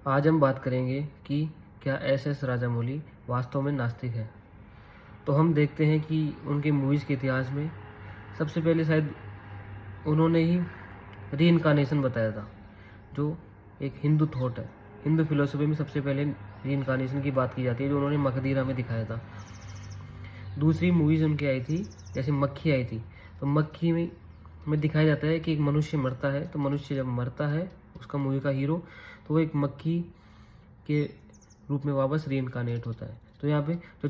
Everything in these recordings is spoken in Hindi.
आज हम बात करेंगे कि क्या एस राजामौली वास्तव में नास्तिक है। तो हम देखते हैं कि उनके मूवीज़ के इतिहास में सबसे पहले शायद उन्होंने ही रीइंकार्नेशन बताया था, जो एक हिंदू थॉट है। हिंदू फिलोसफी में सबसे पहले रीइंकार्नेशन की बात की जाती है, जो उन्होंने मकदीरा में दिखाया था। दूसरी मूवीज़ उनकी आई थी, जैसे मक्खी आई थी, तो मक्खी में दिखाया जाता है कि एक मनुष्य मरता है, तो मनुष्य जब मरता है उसका मूवी का हीरो, तो वो एक मक्खी के रूप में वापस रीइंकार्नेट होता है। तो यहाँ पे जो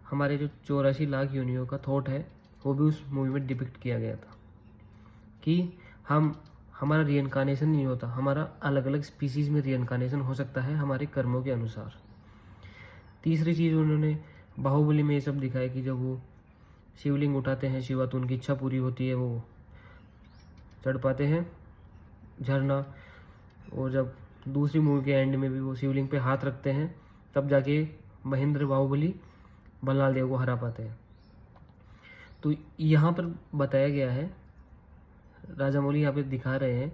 हमारे जो 84 लाख योनियों का थॉट है, वो भी उस मूवी में डिपिक्ट किया गया था कि हमारा रीइंकार्नेशन नहीं होता, हमारा अलग अलग स्पीसीज में रीइंकार्नेशन हो सकता है हमारे कर्मों के अनुसार। तीसरी चीज़ उन्होंने बाहुबली में ये सब दिखाया कि जब वो शिवलिंग उठाते हैं शिवा, तो उनकी इच्छा पूरी होती है, वो चढ़ पाते हैं झरना। और जब दूसरी मूवी के एंड में भी वो शिवलिंग पे हाथ रखते हैं, तब जाके महेंद्र बाहुबली बल्लाल देव को हरा पाते हैं। तो यहाँ पर बताया गया है, राजामौली यहाँ पे दिखा रहे हैं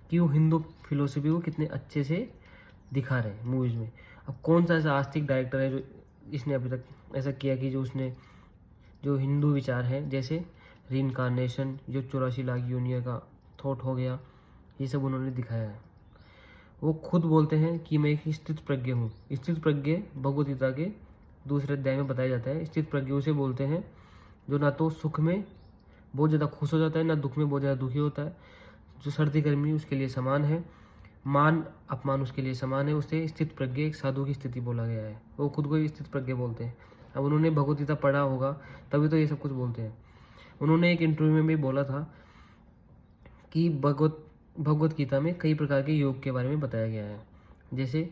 कि वो हिंदू फिलोसफी को कितने अच्छे से दिखा रहे हैं मूवीज़ में। अब कौन सा ऐसा आस्तिक डायरेक्टर है जो इसने अभी तक ऐसा किया कि जो उसने जो हिंदू विचार है, जैसे रीइंकार्नेशन, जो 84 लाख योनियों का थॉट हो गया, ये सब उन्होंने दिखाया है। वो खुद बोलते हैं कि मैं एक स्थित प्रज्ञ हूँ। स्थित प्रज्ञ भगवद गीता के दूसरे अध्याय में बताया जाता है। स्थित प्रज्ञ उसे बोलते हैं जो ना तो सुख में बहुत ज़्यादा खुश हो जाता है, ना दुख में बहुत ज़्यादा दुखी होता है, जो सर्दी गर्मी उसके लिए समान है, मान अपमान उसके लिए समान है। उसे स्थित प्रज्ञ एक साधु की स्थिति बोला गया है। वो खुद को स्थित प्रज्ञ बोलते हैं। अब उन्होंने भगवद गीता पढ़ा होगा, तभी तो ये सब कुछ बोलते हैं। उन्होंने एक इंटरव्यू में भी बोला था कि भगवद गीता में कई प्रकार के योग के बारे में बताया गया है, जैसे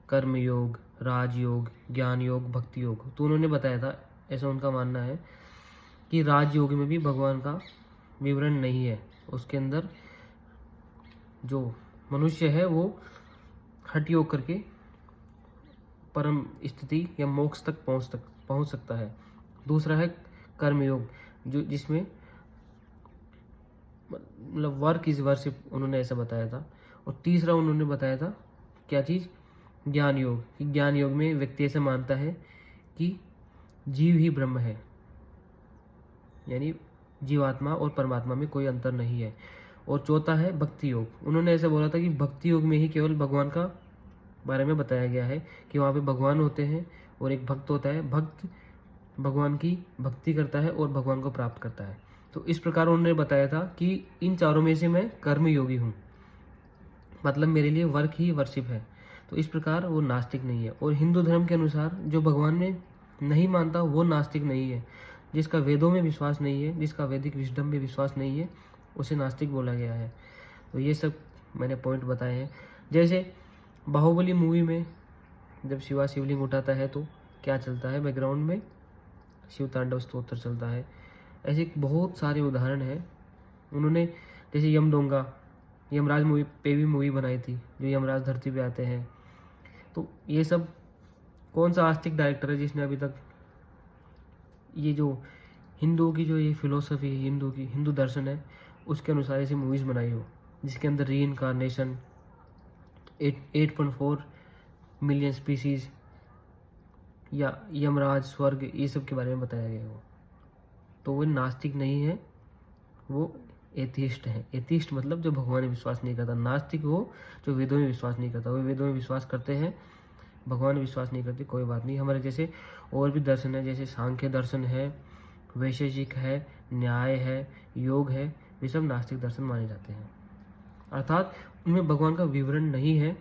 कर्म योग, राजयोग, ज्ञान योग, भक्ति योग। तो उन्होंने बताया था, ऐसा उनका मानना है कि राजयोग में भी भगवान का विवरण नहीं है। उसके अंदर जो मनुष्य है वो हठ योग करके परम स्थिति या मोक्ष तक पहुंच सकता है। दूसरा है कर्म योग, जो जिसमें मतलब वर्क इज वर्शिप, उन्होंने ऐसा बताया था। और तीसरा उन्होंने बताया था क्या चीज़, ज्ञान योग। कि ज्ञान योग में व्यक्ति ऐसा मानता है कि जीव ही ब्रह्म है, यानी जीवात्मा और परमात्मा में कोई अंतर नहीं है। और चौथा है भक्ति योग। उन्होंने ऐसा बोला था कि भक्ति योग में ही केवल भगवान का बारे में बताया गया है, कि वहाँ पे भगवान होते हैं और एक भक्त होता है। भक्त भगवान की भक्ति करता है और भगवान को प्राप्त करता है। तो इस प्रकार उन्होंने बताया था कि इन चारों में से मैं कर्म योगी हूँ, मतलब मेरे लिए वर्क ही वर्शिप है। तो इस प्रकार वो नास्तिक नहीं है। और हिंदू धर्म के अनुसार जो भगवान में नहीं मानता वो नास्तिक नहीं है। जिसका वेदों में विश्वास नहीं है, जिसका वैदिक विजडम में विश्वास नहीं है, उसे नास्तिक बोला गया है। तो ये सब मैंने पॉइंट बताए हैं। जैसे बाहुबली मूवी में जब शिवा शिवलिंग उठाता है तो क्या चलता है बैकग्राउंड में, शिव तांडव स्तोत्र चलता है। ऐसे बहुत सारे उदाहरण हैं। उन्होंने जैसे यमदोंगा, यमराज मूवी पे भी मूवी बनाई थी, जो यमराज धरती पे आते हैं। तो ये सब कौन सा आस्तिक डायरेक्टर है जिसने अभी तक ये जो हिंदुओं की जो ये फिलोसफी है, हिंदू दर्शन है, उसके अनुसार ऐसी मूवीज़ बनाई हो, जिसके अंदर रीइंकार्नेशन, 8.4 मिलियन स्पीसीज या यमराज, स्वर्ग, ये सब के बारे में बताया गया हो। तो वो नास्तिक नहीं है, वो एथिस्ट है। एथिस्ट मतलब जो भगवान में विश्वास नहीं करता। नास्तिक वो जो वेदों में विश्वास नहीं करता। वो वेदों में विश्वास करते हैं, भगवान में विश्वास नहीं करते, कोई बात नहीं। हमारे जैसे और भी दर्शन है, जैसे सांख्य दर्शन है, वैशेषिक है, न्याय है, योग है, ये सब नास्तिक दर्शन माने जाते हैं। अर्थात उनमें भगवान का विवरण नहीं है,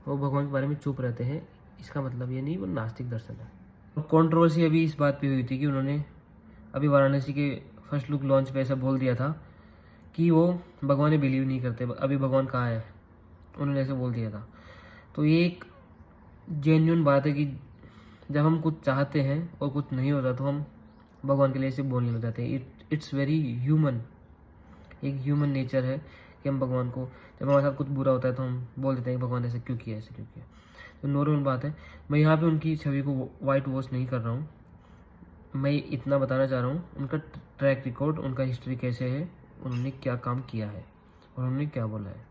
वो भगवान के बारे में चुप रहते हैं। इसका मतलब ये नहीं वो नास्तिक दर्शन है। और कंट्रोवर्सी अभी इस बात पे हुई थी कि उन्होंने अभी वाराणसी के फर्स्ट लुक लॉन्च पे ऐसा बोल दिया था कि वो भगवान में बिलीव नहीं करते, अभी भगवान कहाँ है, उन्होंने ऐसे बोल दिया था। तो ये एक जेन्युइन बात है कि जब हम कुछ चाहते हैं और कुछ नहीं होता तो हम भगवान के लिए ऐसे बोलने लग जाते हैं। इट्स वेरी ह्यूमन, एक ह्यूमन नेचर है कि हम भगवान को, जब हमारे साथ कुछ बुरा होता है तो हम बोल देते हैं कि भगवान ऐसे क्यों किया, ऐसे क्यों किया। तो नॉर्मल बात है। मैं यहाँ पे उनकी छवि को वाइट वॉश नहीं कर रहा हूँ, मैं इतना बताना चाह रहा हूँ उनका ट्रैक रिकॉर्ड, उनका हिस्ट्री कैसे है, उन्होंने क्या काम किया है और उन्होंने क्या बोला है।